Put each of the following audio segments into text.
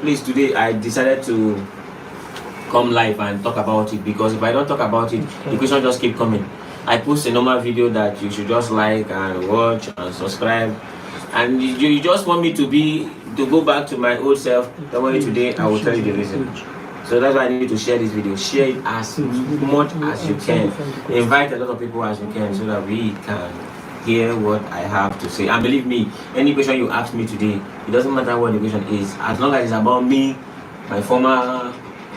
Please, today I decided to come live and talk about it, because if I don't talk about it, the question just keep coming. I post a normal video that you should just like and watch and subscribe, and you just want me to go back to my old self. Don't worry, today I will tell you the reason. So that's why I need to share this video. Share it as much as you can. Invite a lot of people as you can, so that we can hear what I have to say. And believe me, any question you ask me today, it doesn't matter what the question is, as long as it's about me, my former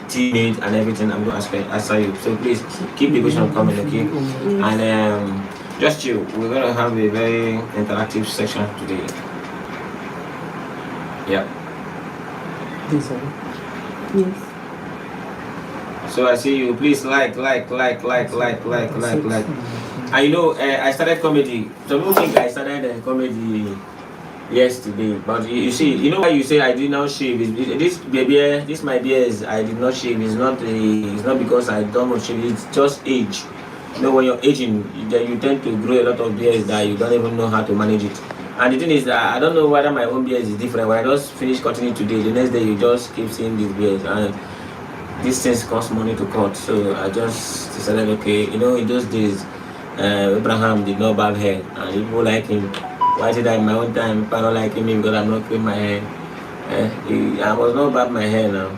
teammate and everything, I'm going to answer you. So please keep the question coming, okay? And just chill. We're going to have a very interactive section today. Yeah. Yes. So I see you. Please like. And you know, I started comedy. Some people think I started comedy yesterday, but you see, you know why you say I did not shave? This my beard, I did not shave. It's not because I don't want to shave. It's just age. You know, when you're aging, you tend to grow a lot of beards that you don't even know how to manage it. And the thing is that I don't know whether my own beard is different. When I just finished cutting it today, the next day you just keep seeing these beards, and these things cost money to cut. So I just decided, okay, you know, in those days, Abraham did not barb hair, and people like him. Why did I in my own time? People don't like me because I'm not cutting my hair. I was not barb my hair now.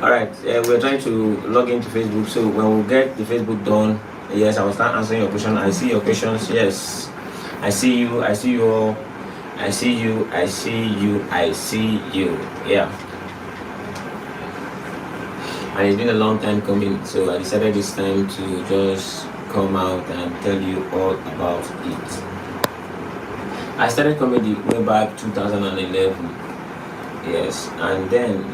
Alright, we're trying to log into Facebook. So when we get the Facebook done, yes, I will start answering your question. I see your questions. Yes, I see you. I see you all. I see you. I see you. I see you. Yeah. And it's been a long time coming, so I decided this time to just come out and tell you all about it. I started comedy way back 2011, yes, and then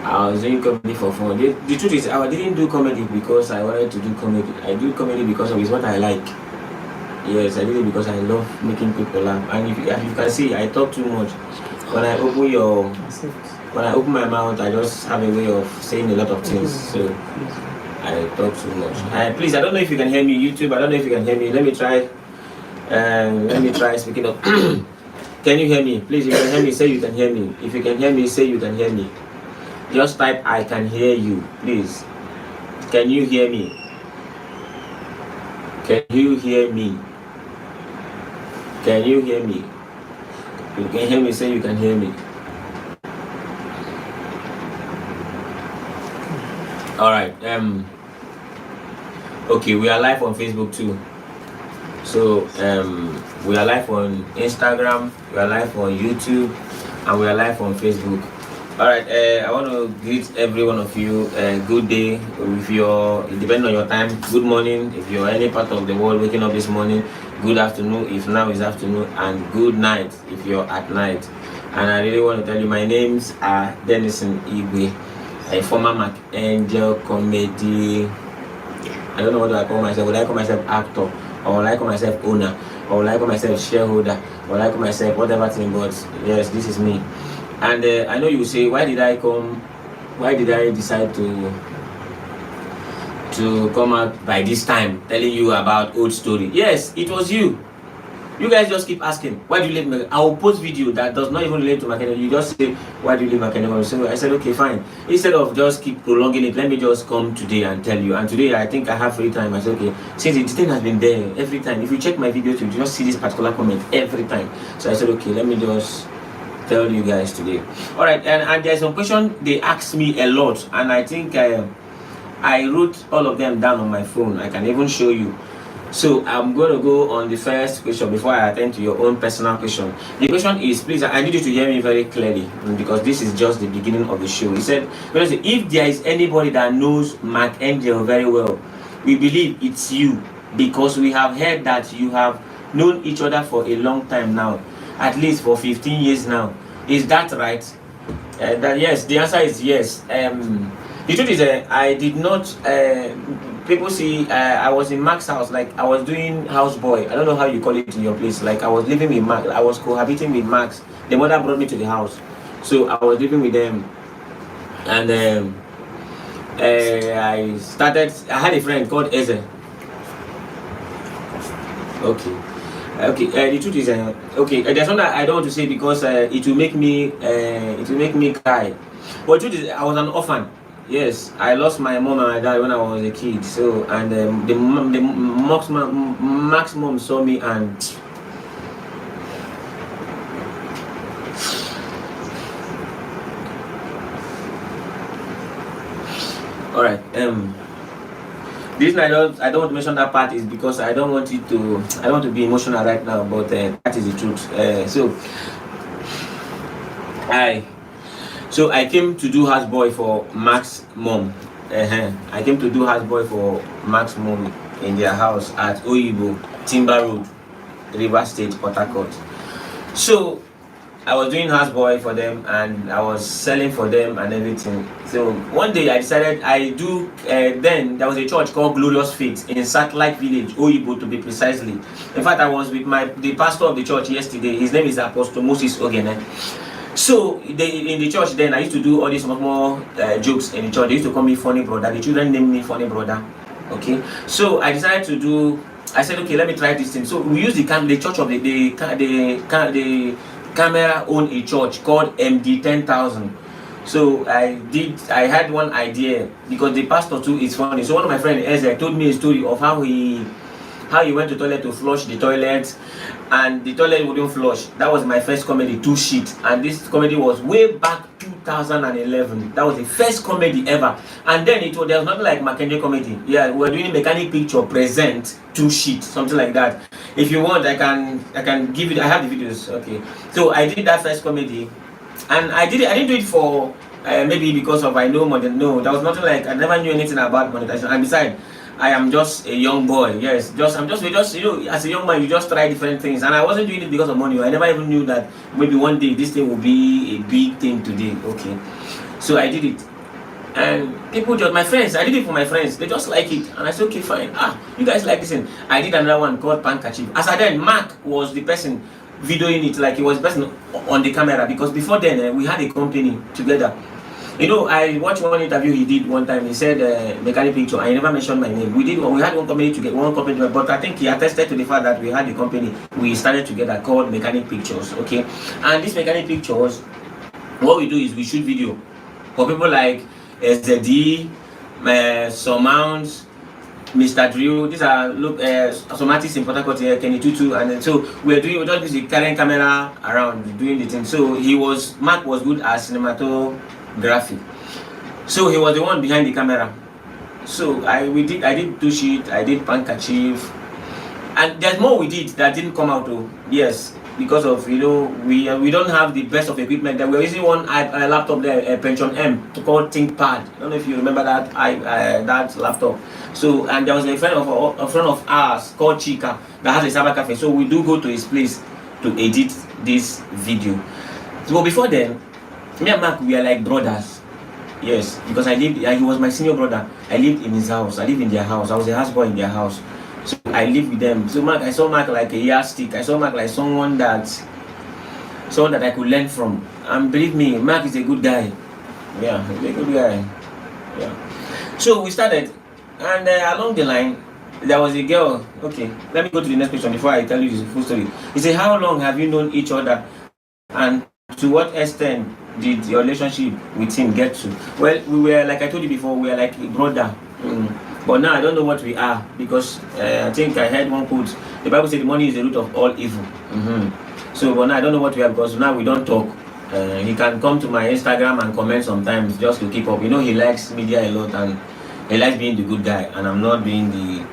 I was doing comedy for fun. The truth is, I didn't do comedy because I wanted to do comedy. I do comedy because of it's what I like. Yes, I did it because I love making people laugh. And if you can see, I talk too much. When I open my mouth, I just have a way of saying a lot of things. So I talk too much. Please, I don't know if you can hear me, YouTube. I don't know if you can hear me. Let me try speaking up. Can you hear me? Please, if you can hear me, say you can hear me. If you can hear me, say you can hear me. Just type I can hear you, please. Can you hear me? Can you hear me? Can you hear me? If you can hear me, say you can hear me. Alright, okay, we are live on Facebook too. So we are live on Instagram, we are live on YouTube, and we are live on Facebook. Alright, I want to greet every one of you good day. If you're, depending on your time, good morning. If you're any part of the world waking up this morning, good afternoon if now is afternoon, and good night if you're at night. And I really want to tell you, my names are Danison Igwe, a former Markangel comedy. I don't know what do I call myself. Would I call myself actor, or would I call myself owner, or would I call myself shareholder, or would I call myself whatever thing? But yes, this is me. And I know you say, why did I decide to come out by this time telling you about old story? Yes, it was you. You guys just keep asking, why do you leave Markangel? I will post video that does not even relate to Markangel. You just say, why do you leave Markangel? So I said, okay, fine. Instead of just keep prolonging it, let me just come today and tell you. And today I think I have free time. I said, okay, since the thing has been there every time, if you check my videos, you just see this particular comment every time. So I said, okay, let me just tell you guys today. Alright, and there's some question they asked me a lot, and I think I wrote all of them down on my phone. I can even show you. So I'm going to go on the first question before I attend to your own personal question. The question is, please, I need you to hear me very clearly, because this is just the beginning of the show. He said, if there is anybody that knows Markangel very well, we believe it's you, because we have heard that you have known each other for a long time now, at least for 15 years now. Is that right? That yes, the answer is yes. The truth is, I did not. People see, I was in Mark's house, like I was doing houseboy. I don't know how you call it in your place. Like I was living with Mark. I was cohabiting with Max. The mother brought me to the house, so I was living with them. And I had a friend called Eze. Okay. Okay, the truth is, okay, there's something I don't want to say because it will make me cry. But the truth is, I was an orphan. Yes, I lost my mom and my dad when I was a kid. So, and the Max mom saw me and. All right. The reason I don't want to mention that part is because I don't want to be emotional right now, but that is the truth. So I came to do houseboy for Max mom. I came to do houseboy for Max mom in their house at Oyibo, Timber Road, River State, Port Harcourt. So I was doing houseboy for them and I was selling for them and everything. So one day I decided then there was a church called Glorious Faith in Satellite Village, Oyibo to be precisely. In fact, I was with the pastor of the church yesterday. His name is Apostle Moses Ogene. So in the church then I used to do all these small jokes in the church. They used to call me Funny Brother. The children named me Funny Brother. Okay. So I decided I said, okay, let me try this thing. So we used the church of the camera owned a church called MD 10,000. So I had one idea because the pastor too is funny. So one of my friends Ezra told me a story of how he went to toilet to flush the toilet and the toilet wouldn't flush. That was my first comedy, 2 Shit, and this comedy was way back 2011. That was the first comedy ever. And then there was nothing like Markangel comedy. Yeah, we were doing mechanic picture present 2 Shit, something like that. If you want, I can give it. I have the videos. Okay, so I did that first comedy, and I didn't do it for maybe because of I know more than no. There was nothing like I never knew anything about monetization. And besides, I am just a young boy. Yes, I'm just as a young man, you just try different things, and I wasn't doing it because of money. I never even knew that maybe one day this thing will be a big thing today. Okay, so I did it. And people my friends, I did it for my friends. They just like it. And I said, okay, fine. You guys like this thing. I did another one called Pankachief. As I then, Mark was the person videoing it. Like he was the person on the camera. Because before then, we had a company together. You know, I watched one interview he did one time. He said, mechanic picture. I never mentioned my name. We had one company together. But I think he attested to the fact that we had a company. We started together called Mechanic Pictures. Okay. And this Mechanic Pictures, what we do is we shoot video for people like SZD, Surmounts, Mr. Drill. These are some artists in Port Harcourt here, Kenny Tutu, and then, so we're just using the current camera around doing the thing. So Mark was good at cinematography. So he was the one behind the camera. So I did 2 Shit, I did Pankachief, and there's more we did that didn't come out though. Yes. Because of we don't have the best of equipment. That we're using one laptop there, a Pension M, called ThinkPad. I don't know if you remember that that laptop. So and there was a friend of ours called Chika that has a cyber cafe. So we do go to his place to edit this video. So before then, me and Mark, we are like brothers. Yes, because he was my senior brother. I lived in his house. I lived in their house. I was a houseboy in their house. So I lived with them. So I saw Mark like a yardstick. I saw Mark like someone that I could learn from. And believe me, Mark is a good guy. Yeah, he's a good guy. Yeah. So we started, and along the line, there was a girl. Okay, let me go to the next question before I tell you the full story. He said, "How long have you known each other, and to what extent did your relationship with him get to?" Well, we were, like I told you before, we are like a brother. But now I don't know what we are, because I think I heard one quote. The Bible said the money is the root of all evil. So, but now I don't know what we are, because now we don't talk. He can come to my Instagram and comment sometimes just to keep up. You know, he likes media a lot and he likes being the good guy, and I'm not being the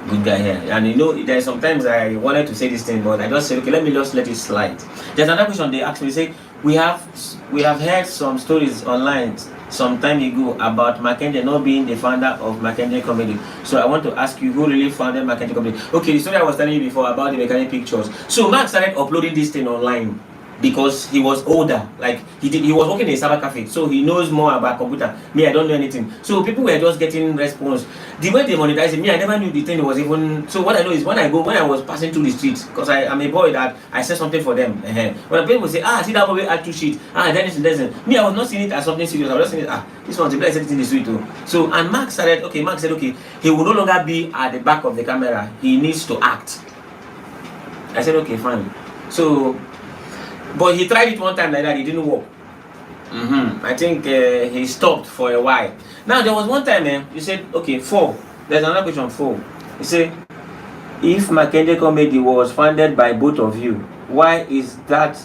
good guy here. And you know, there's sometimes I wanted to say this thing, but I just said, okay, let me just let it slide. There's another question they asked me. They say, we have heard some stories online some time ago about Markangel not being the founder of Markangel Comedy. So I want to ask you, who really founded Markangel Comedy? Okay, the story I was telling you before about the mechanic pictures. So Mark started uploading this thing online because he was older. Like he was working in a cyber cafe, so he knows more about computer. Me, I don't know anything. So people were just getting response. The way they monetize it, me, I never knew the thing was even. So what I know is when I was passing through the streets, because I'm a boy that I said something for them. When people say, see that boy add 2 Shit, Danison. Me, I was not seeing it as something serious. I was just saying, this one's a blessed in the street too. So and Mark said, okay, he will no longer be at the back of the camera. He needs to act. I said, okay, fine. So, but he tried it one time like that, it didn't work. I think he stopped for a while. Now, there was one time, he said, okay, 4. There's another question, 4. He said, if Markangel Comedy was founded by both of you, why is that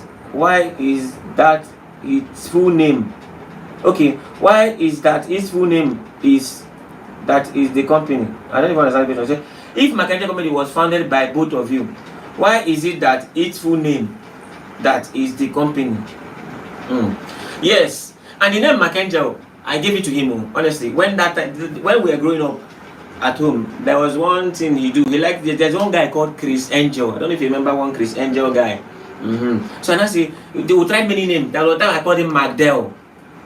its full name? Okay, why is that its full name is the company? I don't even understand the question. If Markangel Comedy was founded by both of you, why is it that its full name that is the company? Yes, and the name Markangel, I gave it to him. Honestly, when we were growing up at home, there was one thing he do. He liked. There's one guy called Chris Angel. I don't know if you remember one Chris Angel guy. So I say they will try many names. That was time I called him Magdell.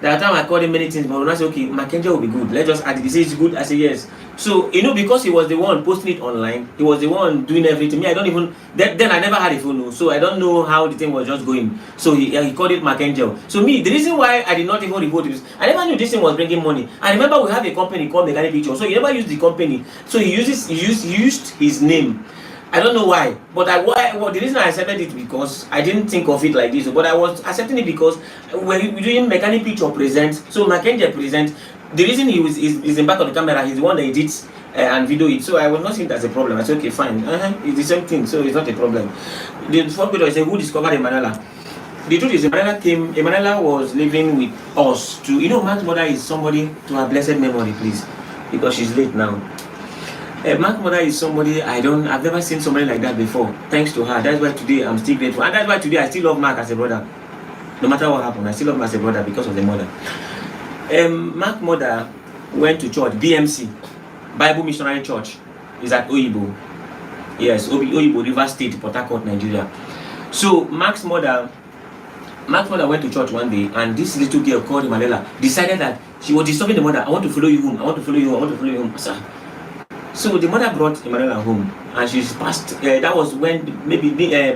That time I called him many things, but when I say okay, Markangel will be good. Let's just add it. He says it's good. I say yes. So because he was the one posting it online, he was the one doing everything. Me, I don't even then I never had a phone, so I don't know how the thing was just going. So he called it Markangel. So me, the reason why I did not even report it is I never knew this thing was bringing money. I remember we have a company called Mechanic Picture, so he never used the company. So he used his name. I don't know why, but the reason I accepted it because I didn't think of it like this, but I was accepting it because we're doing Mechanic Picture present, so Markangel present. The reason is in back of the camera, he's the one that edits and video it, so I was not seeing that as a problem. I said, okay, fine, it's the same thing, so it's not a problem. The first video I said, who discovered Emmanuela? The truth is, Emmanuela was living with us to, Mark's mother is somebody to her blessed memory, please, because she's late now. Mark's mother is somebody I've never seen somebody like that before. Thanks to her, that's why today I'm still grateful, and that's why today I still love Mark as a brother. No matter what happened, I still love him as a brother because of the mother. Mark's mother went to church, BMC, Bible Missionary Church, is at Oyibo. Yes, Oyibo, River State, Port Harcourt, Nigeria. So Mark's mother went to church one day, and this little girl called Emmanuela decided that she was disturbing the mother. I want to follow you home. I want to follow you home. I want to follow you home. So the mother brought Emmanuela home, and she's passed. That was when maybe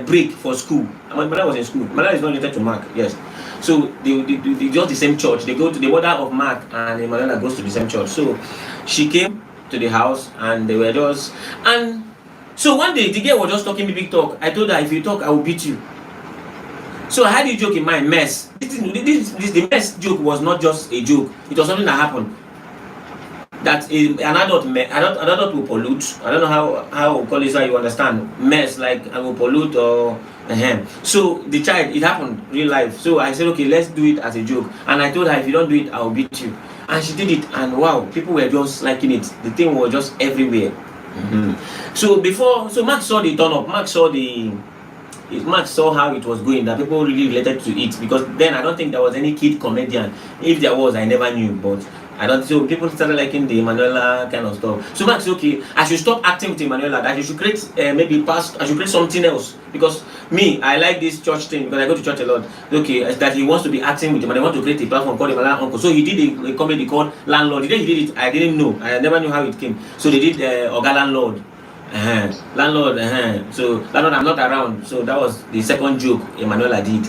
break for school. Emmanuela was in school. Emmanuela is not related to Mark. Yes. So they just the same church. They go to the mother of Mark, and Emmanuela goes to the same church. So she came to the house, and they were just so one day the girl was just talking big talk. I told her, if you talk, I will beat you. So I had a joke in mind, mess. The mess joke was not just a joke. It was something that happened. That an adult will pollute. I don't know how call it, so you understand. Mess, like I will pollute or So the child, it happened real life. So I said, okay, let's do it as a joke. And I told her, if you don't do it, I will beat you. And she did it, and wow, people were just liking it. The thing was just everywhere. So Mark saw the turn up. Mark saw how it was going, that people really related to it, because then I don't think there was any kid comedian. If there was, I never knew, but I don't. So people started liking the Emmanuela kind of stuff. So Mark said, okay, I should stop acting with Emmanuela. That I should create I should create something else, because me, I like this church thing because I go to church a lot. Okay, that he wants to be acting with him, and I want to create a platform called Emmanuela Uncle. So he did a comedy called Landlord. The day he did it, I didn't know. I never knew how it came. So they did Oga Landlord. Landlord. So Landlord, I'm not around. So that was the second joke Emmanuela did.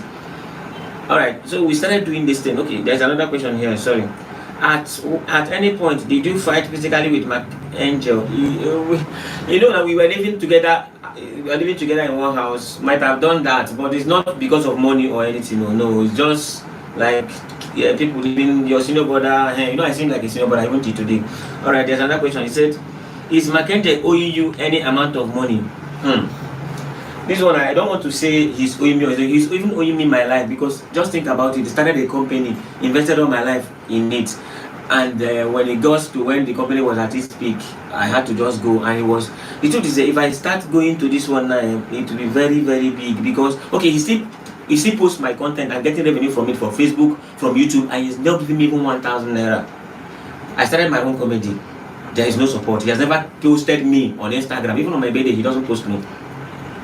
Alright, so we started doing this thing. Okay, there's another question here, sorry. At any point did you fight physically with Markangel? That we were living together. We were living together in one house. Might have done that, but it's not because of money or anything. No, it's just like people living. Your senior brother. I seem like a senior brother even till today. All right, there's another question. He said, "Is Markangel owing you any amount of money?" This one, I don't want to say he's owing me, he's even owing me my life, because just think about it. He started a company, invested all my life in it, and when the company was at its peak, I had to just go, and the truth is that if I start going to this one now, it will be very, very big, because okay, he still posts my content and getting revenue from it, for Facebook, from YouTube, and he's not giving me even 1,000 naira. I started my own comedy. There is no support. He has never posted me on Instagram. Even on my birthday, he doesn't post me.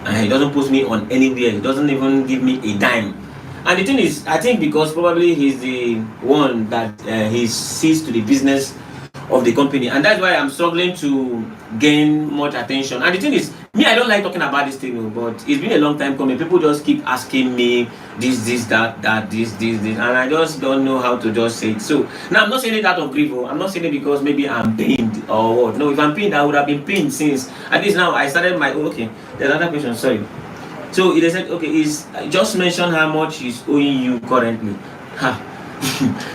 He doesn't post me on anywhere. He doesn't even give me a dime. And the thing is, I think because probably he's the one that he sees to the business of the company, and that's why I'm struggling to gain much attention. And the thing is, me, I don't like talking about this thing, but it's been a long time coming. People just keep asking me this, that, this, and I just don't know how to just say it. So now I'm not saying it out of grief. I'm not saying it because maybe I'm pained or what. No, if I'm pained, I would have been pained since. At least now I started my own. Okay, there's another question. Sorry. So they said, okay, is just mention how much he's owing you currently. Ha.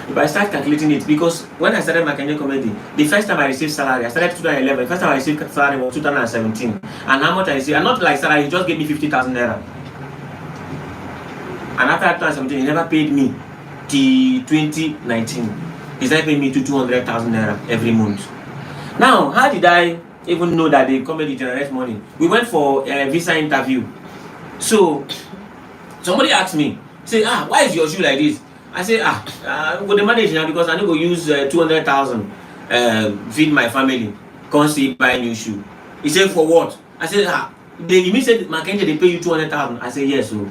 If I start calculating it, because when I started Markangel comedy, the first time I received salary, I started 2011. First time I received salary was 2017. And how much I received, and not like salary, he just gave me 50,000 naira. And after 2017, he never paid me till 2019. He started paying me to 200,000 naira every month. Now, how did I even know that the comedy generates money? We went for a visa interview. So somebody asked me, say, why is your shoe like this? I say, with the manage now because I need to use 200,000 feed my family. Can't see buy new shoe. He said, for what? I said, they immediately said Markangel they pay you 200,000. I said, yes. So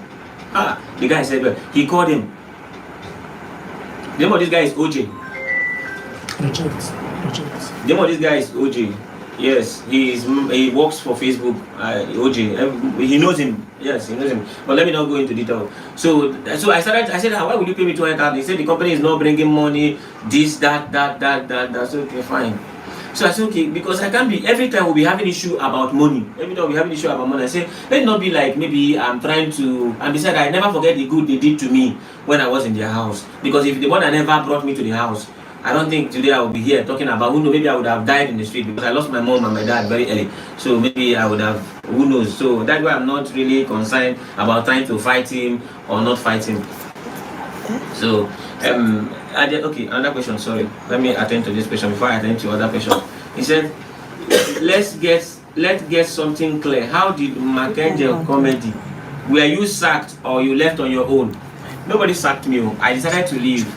the guy said, well, he called him. The name of this guy is OJ. Reject. The name of this guy is OJ. Yes, he works for Facebook. OJ, he knows him. Yes, he knows him. But let me not go into detail. So I said, why would you pay me 200,000? He said the company is not bringing money. This, that. That's okay, fine. So I said, okay, because I can't be every time we'll be having issue about money. Every time we having issue about money, I say, let it not be like maybe I'm trying to. And besides, I never forget the good they did to me when I was in their house. Because if the one that never brought me to the house, I don't think today I will be here talking about who knows, maybe I would have died in the street because I lost my mom and my dad very early. So maybe I would have, who knows. So that's why I'm not really concerned about trying to fight him or not fight him. So, okay, another question, sorry. Let me attend to this question before I attend to other question. He said, let's get something clear. How did Markangel comedy? Were you sacked or you left on your own? Nobody sacked me. I decided to leave.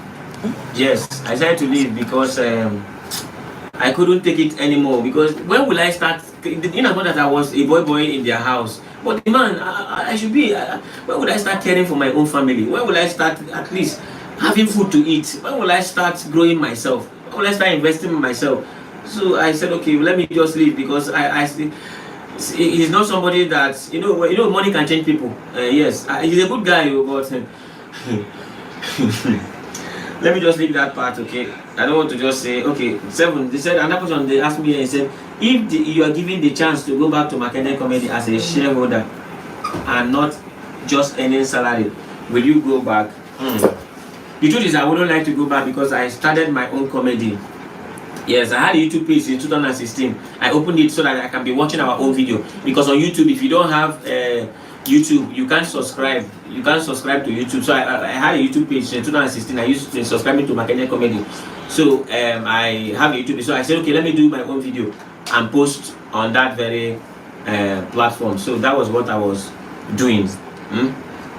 Yes, I decided to leave because I couldn't take it anymore. Because when will I start? In as much as I was a boy in their house, but the man, I should be. When will I start caring for my own family? When will I start at least having food to eat? When will I start growing myself? When will I start investing in myself? So I said, okay, let me just leave because he's not somebody that money can change people. Yes, he's a good guy, but. Let me just leave that part, okay? I don't want to just say, okay, 7. They said, another person, they asked me, and said, if you are given the chance to go back to Markangel comedy as a shareholder and not just earning salary, will you go back? The truth is, I wouldn't like to go back because I started my own comedy. Yes, I had a YouTube page in 2016. I opened it so that I can be watching our own video. Because on YouTube, if you don't have YouTube, you can't subscribe. You can't subscribe to YouTube. So I had a YouTube page in 2016. I used to subscribe to Markangel comedy. So I have a YouTube page. So I said, okay, let me do my own video and post on that very platform. So that was what I was doing.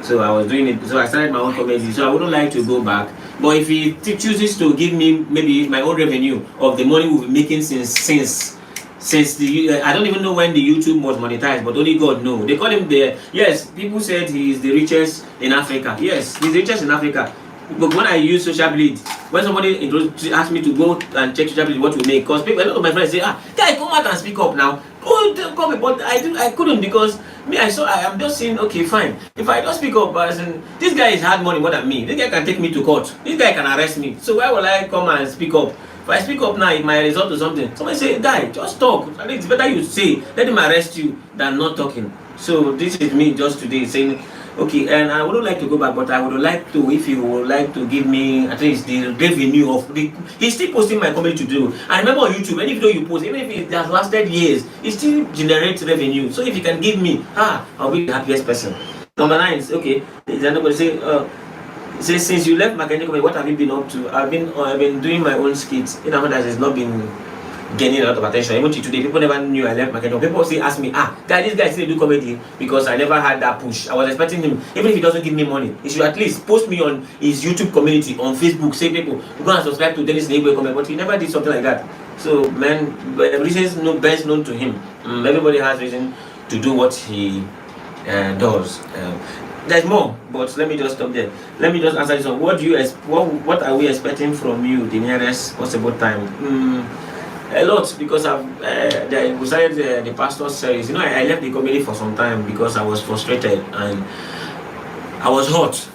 So I was doing it. So I started my own comedy. So I wouldn't like to go back. But if he chooses to give me maybe my own revenue of the money we've been making since the I don't even know when the YouTube was monetized, but only God knows. They call him yes, people said he's the richest in Africa. Yes, he's the richest in Africa. But when I use Social Blade, when somebody asked me to go and check Social Blade what we make, because a lot of my friends say, guy, come out and speak up now. Oh, come, but I couldn't because me, I'm just saying, okay, fine. If I don't speak up, this guy is hard money more than me. This guy can take me to court. This guy can arrest me. So why will I come and speak up? If I speak up now, it might result to something. Somebody say, guy, just talk. I think it's better you say, let him arrest you than not talking. So this is me just today saying, okay, and I wouldn't like to go back, but I would like to, if you would like to give me at least the revenue of he's still posting my comedy to do. I remember on YouTube, any video you post, even if it has lasted years, it still generates revenue. So if you can give me, I'll be the happiest person. Number 9 is, okay, is anybody say, since you left Markangel comedy, what have you been up to? I've been doing my own skits. In other words, it's not been gaining a lot of attention. Even today, people never knew I left Markangel. People still ask me, this guy still do comedy because I never had that push. I was expecting him, even if he doesn't give me money, he should at least post me on his YouTube community, on Facebook, say people, go and subscribe to Danison and Emmanuela comedy, but he never did something like that. So, man, reasons best known to him. Everybody has reason to do what he does. There's more, but let me just stop there. Let me just answer this one. What are we expecting from you the nearest possible time? A lot, because we started the pastor series. I left the comedy for some time because I was frustrated and I was hot.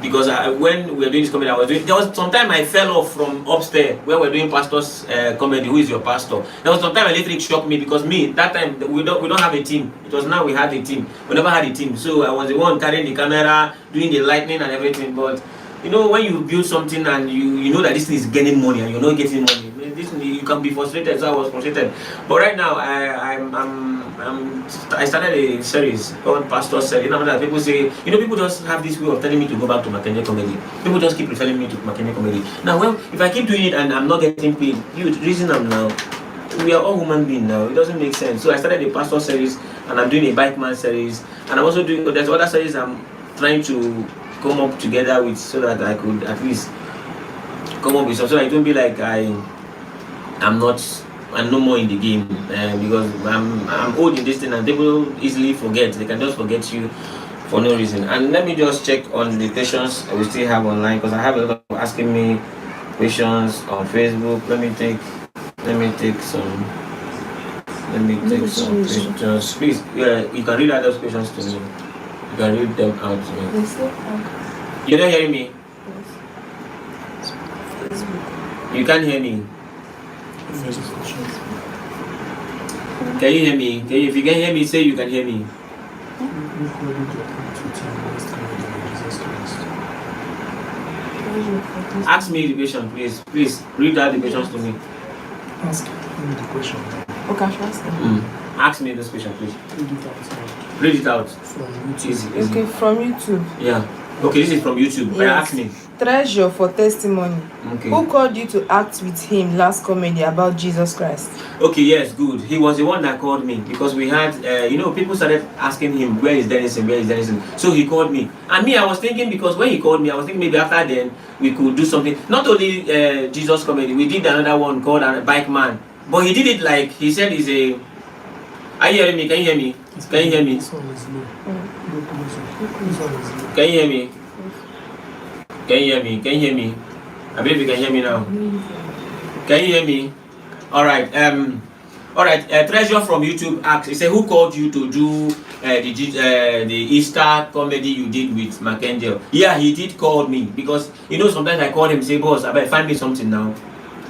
because when we were doing this comedy, there was some time I fell off from upstairs when we were doing pastor's comedy. Who is your pastor? There was some time electric shocked me because that time we don't have a team. It was now we had a team. We never had a team, so I was the one carrying the camera, doing the lighting and everything. But when you build something and you know that this thing is getting money and you're not getting money, you can be frustrated. So I was frustrated. But right now I started a series called Pastor Series. That people say, people just have this way of telling me to go back to Markangel comedy. People just keep referring me to Markangel comedy. Now, if I keep doing it and I'm not getting paid, reason I'm now. We are all human beings now. It doesn't make sense. So I started a Pastor series and I'm doing a Bike Man series, and I'm also doing there's other series I'm trying to come up together with so that I could at least come up with something. So it won't be like I'm no more in the game because I'm old in this thing and people easily forget. They can just forget you for no reason. And let me just check on the questions we still have online, because I have a lot of people asking me questions on Facebook. Let me take some questions. Please, you can read out those questions to me. You can read them out to me. You're not hearing me? Yes. You can't hear me. Can you hear me? If you can hear me, say you can hear me. Ask me the question, please. Please read out the questions to me. Ask me the question. Okay, I should ask them. Ask me this question, please. Read it out. Read it out. From YouTube. Easy. Okay, from YouTube. Yeah. Okay, this is from YouTube. Yes. Ask me. Treasure for testimony. Okay. Who called you to act with him last comedy about Jesus Christ? Okay, yes, good. He was the one that called me because we had, people started asking him, where is Danison? So he called me. And me, I was thinking, because when he called me, I was thinking maybe after then we could do something. Not only Jesus comedy, we did another one called Bike Man. But he did it like, he said he's a... Are you hearing me? Can you hear me? Can you hear me? This one is low. This one is low. Can you hear me? Can you hear me? Can you hear me? I believe you can hear me now. Can you hear me? Alright, Treasure from YouTube asks, he said, who called you to do the Easter comedy you did with Markangel? Yeah, he did call me because, sometimes I call him, say, boss, I better find me something now.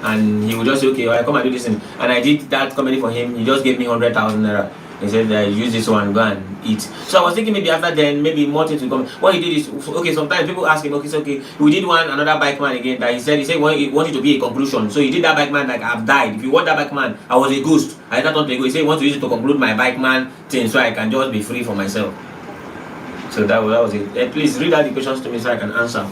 And he would just say, okay, I come and do this thing. And I did that comedy for him. He just gave me 100,000 naira. He said, use this one, go and eat. So I was thinking maybe after then, maybe more things will come. What he did is, okay, sometimes people ask him, okay, it's okay. We did another Bike Man again that he said he wanted to be a conclusion. So he did that Bike Man like, I've died. If you watch that Bike Man, I was a ghost. I thought to go. He said he wants to use it to conclude my Bike Man thing so I can just be free for myself. So that was it. Please read out the questions to me so I can answer.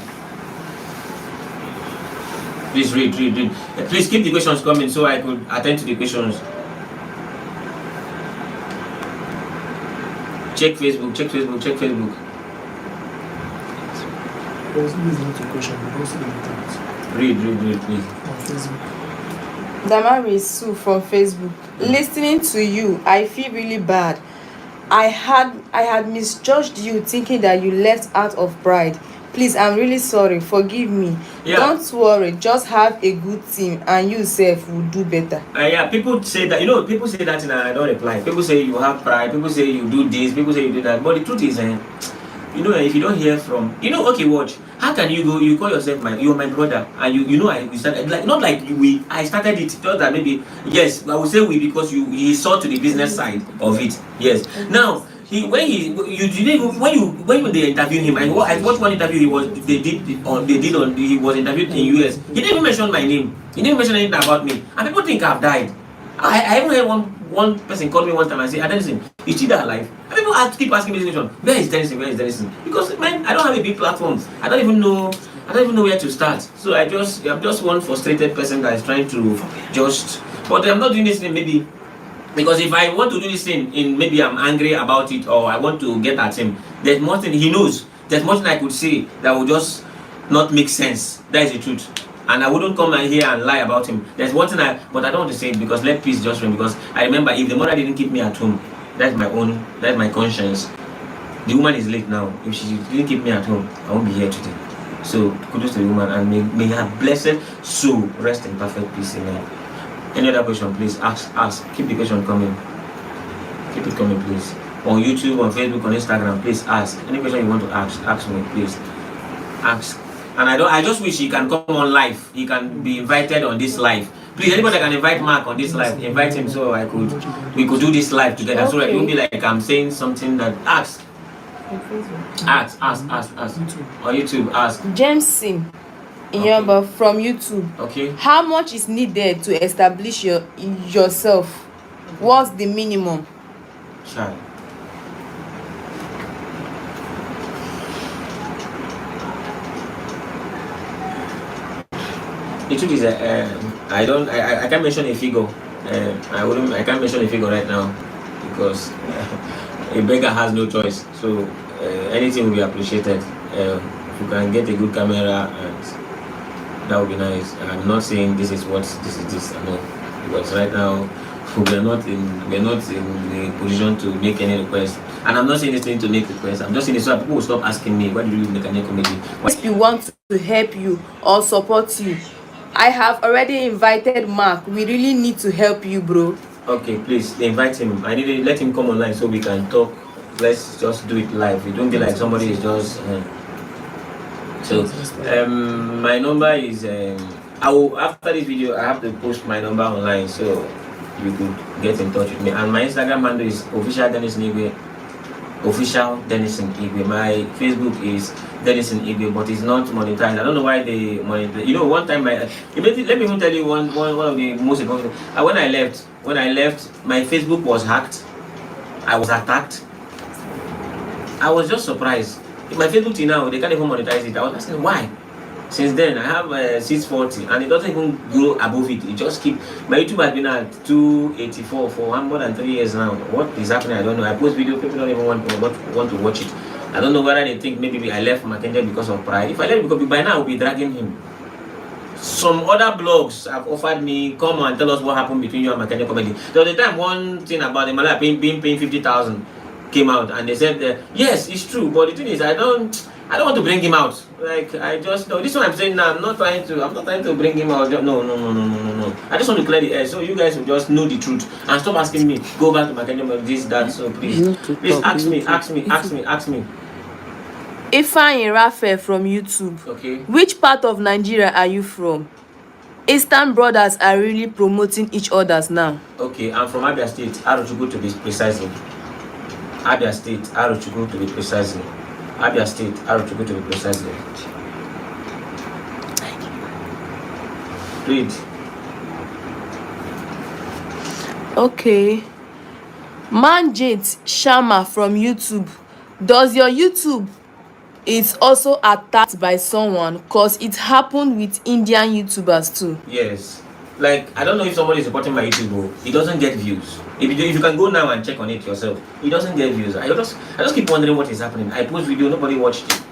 Please read. Please keep the questions coming so I could attend to the questions. Check Facebook. There's not a question, but also read it out. Read, please. On Facebook. Damari Sue from Facebook. Listening to you, I feel really bad. I had misjudged you, thinking that you left out of pride. Please, I'm really sorry. Forgive me. Yeah. Don't worry. Just have a good team, and you self will do better. People say that. People say that, and I don't reply. People say you have pride. People say you do this. People say you do that. But the truth is, if you don't hear from, okay, watch. How can you go? You call yourself you're my brother, and we started not like we. I started it. Just that maybe yes, I would say we because he saw to the business side of it. Yes. Now. When they interviewed him, I watched one interview he was interviewed in US. He didn't even mention my name. He didn't mention anything about me, and people think I've died. I even heard one person called me one time and say, Danison, is she alive? And people keep asking me this question, where is Danison? Because man, I don't have a big platform. I don't even know where to start. So I'm just one frustrated person that is trying to but I'm not doing this thing maybe. Because if I want to do this thing maybe I'm angry about it or I want to get at him, there's more thing he knows. There's more thing I could say that would just not make sense. That is the truth. And I wouldn't come here and lie about him. There's one thing but I don't want to say it because let peace just reign. Because I remember if the mother didn't keep me at home, that's my conscience. The woman is late now. If she didn't keep me at home, I won't be here today. So kudos to the woman and may her blessed soul rest in perfect peace. Amen. Any other question, please ask. Keep the question coming. Keep it coming, please. On YouTube, on Facebook, on Instagram, please ask. Any question you want to ask me, please. Ask. And I just wish he can come on live. He can be invited on this live. Please, anybody that can invite Mark on this live, invite him so we could do this live together. So that it won't be like I'm saying something that ask. Ask. On YouTube, ask. James Sim, from YouTube. Okay. How much is needed to establish yourself? What's the minimum? Sure. The truth is, I can't mention a figure. I can't mention a figure right now because a beggar has no choice. So anything will be appreciated. If you can get a good camera, and that would be nice. I'm not saying this is this. No, because right now we're not in the position to make any request. And I'm not saying anything to make requests. I'm just saying this so that people will stop asking me, why do you make a comedy? If we want to help you or support you, I have already invited Mark. We really need to help you, bro. Okay, please invite him. I need to let him come online so we can talk. Let's just do it live. It don't be like somebody is just. My number is. After this video, I have to post my number online so you could get in touch with me. And my Instagram handle is official Danison Igwe. Official Danison Igwe. My Facebook is Danison Igwe, but it's not monetized. I don't know why they monetize. You know, one time let me even tell you one of the most important. When I left, my Facebook was hacked. I was attacked. I was just surprised. My Facebook till now, they can't even monetize it. I was asking why. Since then, I have 640, and it doesn't even go above it. It just keep. My YouTube has been at 284 for more than 3 years now. What is happening? I don't know. I post video, people don't even want to watch it. I don't know whether they think maybe I left Markangel because of pride. If I left because by now I will be dragging him. Some other blogs have offered me, come and tell us what happened between you and Markangel comedy. There was the time one thing about the Malaya paying 50,000 came out, and they said yes, it's true, but the thing is I don't want to bring him out. Like I just know this one I'm saying now. I'm not trying to bring him out. No. I just want to clear the air so you guys will just know the truth and stop asking me. Go back to Markangel this that. So please ask me. Ifeanyi Raphael from YouTube. Okay. Which part of Nigeria are you from? Eastern brothers are really promoting each others now. Okay, I'm from Abia State, Arochukwu to be precisely. Abia State, Arochukwu to be precisely. Abia State, Arochukwu to be precisely. Read. Okay. Manjit Sharma from YouTube. Does your YouTube is also attacked by someone? Cause it happened with Indian YouTubers too. Yes. Like I don't know if somebody is supporting my YouTube, it doesn't get views. If you can go now and check on it yourself, it doesn't get views. I just keep wondering what is happening. I post video, nobody watched it.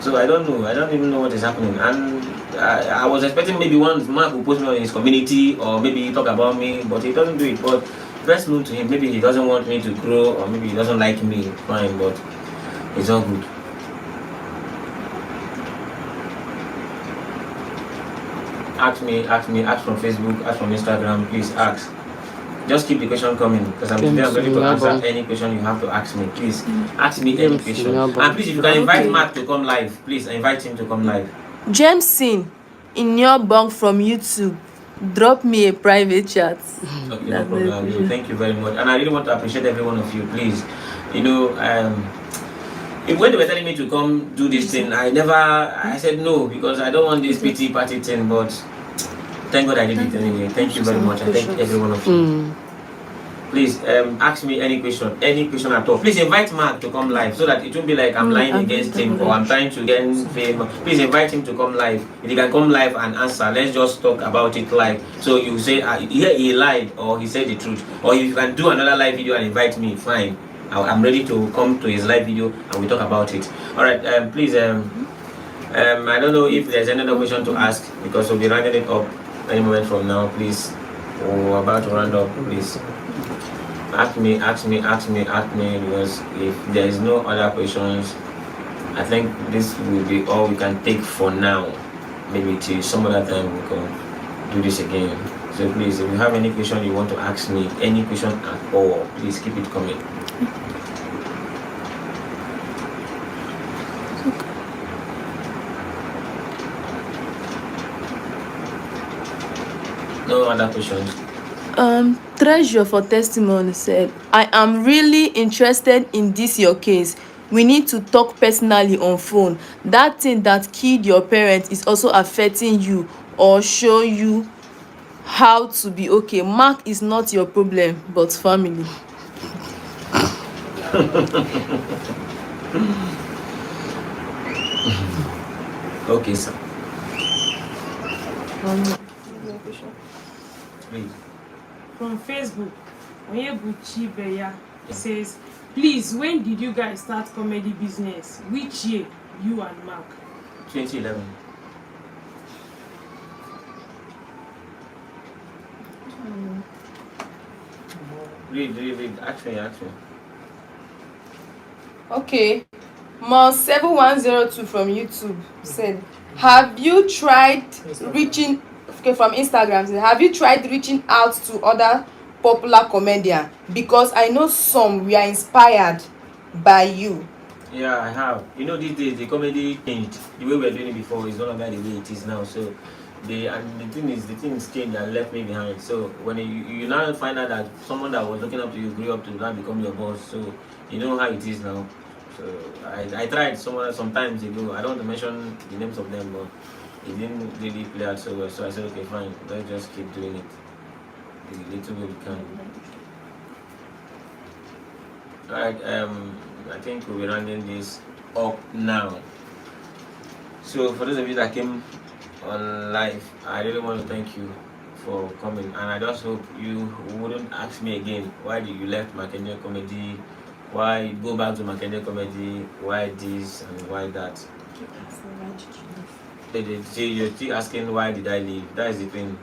So I don't know. I don't even know what is happening. And I was expecting maybe one Mark will post me on his community or maybe talk about me, but he doesn't do it. But best known to him, maybe he doesn't want me to grow or maybe he doesn't like me. Fine, but it's all good. Ask from Facebook, ask from Instagram, please ask. Just keep the question coming because I'm ready to answer any question you have to ask me. Please ask me any question. And please, if you can invite Mark to come live, please invite him to come live. James Sin, in your bunk from YouTube, drop me a private chat. Okay, no problem. Thank you very much. And I really want to appreciate every one of you. Please, you know, when they were telling me to come do this thing, I said no because I don't want this pity party thing, but thank God I did it anyway. Thank you very much. I thank every one of you. Please ask me any question at all. Please invite Mark to come live so that it won't be like I'm lying against him or I'm trying to get fame. Please invite him to come live. If he can come live and answer, let's just talk about it live. So you say he lied or he said the truth. Or if you can do another live video and invite me, fine. I'm ready to come to his live video and we talk about it. Alright, please I don't know if there's another question to ask because we'll be rounding it up any moment from now. Please, we're about to round up. Please ask me because if there is no other questions, I think this will be all we can take for now. Maybe till some other time we can do this again. So please, if you have any question you want to ask me, any question at all, please keep it coming. No other questions. Treasure for testimony said, I am really interested in this your case. We need to talk personally on phone. That thing that killed your parents is also affecting you or show you how to be okay. Mark is not your problem but family. Okay, sir. Please. From Facebook, Onyebuchi Beya says, please, when did you guys start comedy business? Which year, you and Mark? 2011. Read. Action. Okay. More 7102 from YouTube said, have you tried reaching, okay, from Instagram said, have you tried reaching out to other popular comedians? Because I know some we are inspired by you. Yeah, I have. You know, these days the comedy changed. The way we were doing it before is no longer the way it is now. So the things changed and left me behind. So when you now find out that someone that was looking up to you grew up to now become your boss, so you know how it is now. So I tried sometimes ago. I don't want to mention the names of them, but it didn't really play out so well. So I said, okay, fine, let's just keep doing it the little way we can. Alright, I think we'll be rounding this up now. So for those of you that came on live, I really want to thank you for coming, and I just hope you wouldn't ask me again, why did you left Markangel comedy, why go back to Markangel comedy, why this and why that. You're still asking why did I leave. That is the thing.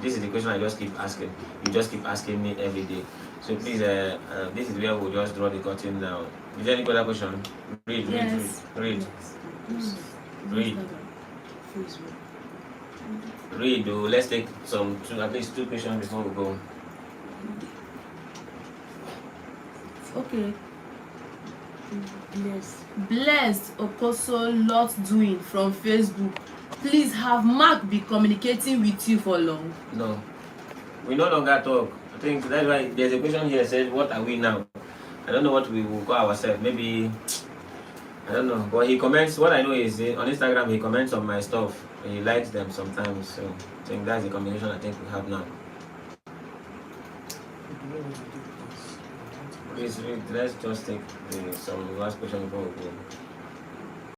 This is the question I just keep asking. You just keep asking me every day. So please, this is where we'll just draw the curtain now. Is there any other question? Read. Let's take at least two questions before we go. Okay. Blessed Okoso lot doing from Facebook. Please have Mark be communicating with you for long. No, we no longer talk. I think that's why there's a question here said, what are we now? I don't know what we will call ourselves. Maybe, I don't know. But he comments, what I know is on Instagram he comments on my stuff. He likes them sometimes. So I think that's the combination I think we have now. Please, let's just take some last question before we go.